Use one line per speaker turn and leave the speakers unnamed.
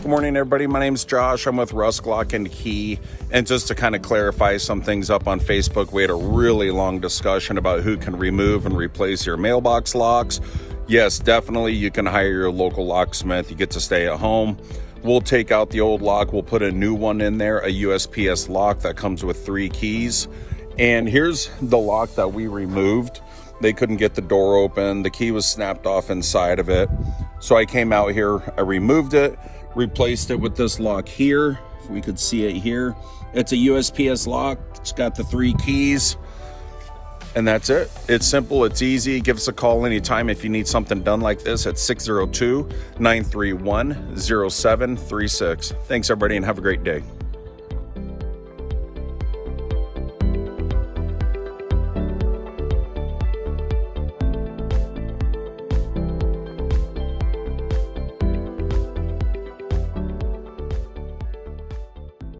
Good morning, everybody. My name is Josh. I'm with Rusk Lock and Key. And just to kind of clarify some things up on Facebook, we had a really long discussion about who can remove and replace your mailbox locks. Yes, definitely, you can hire your local locksmith. You get to stay at home. We'll take out the old lock. We'll put a new one in there, a USPS lock that comes with 3 keys. And here's the lock that we removed. They couldn't get the door open. The key was snapped off inside of it. So I came out here, I removed it, replaced it with this lock here. If we could see it here. It's a USPS lock. It's got the 3 keys. And that's it. It's simple, it's easy. Give us a call anytime if you need something done like this at 602-931-0736. Thanks, everybody, and have a great day.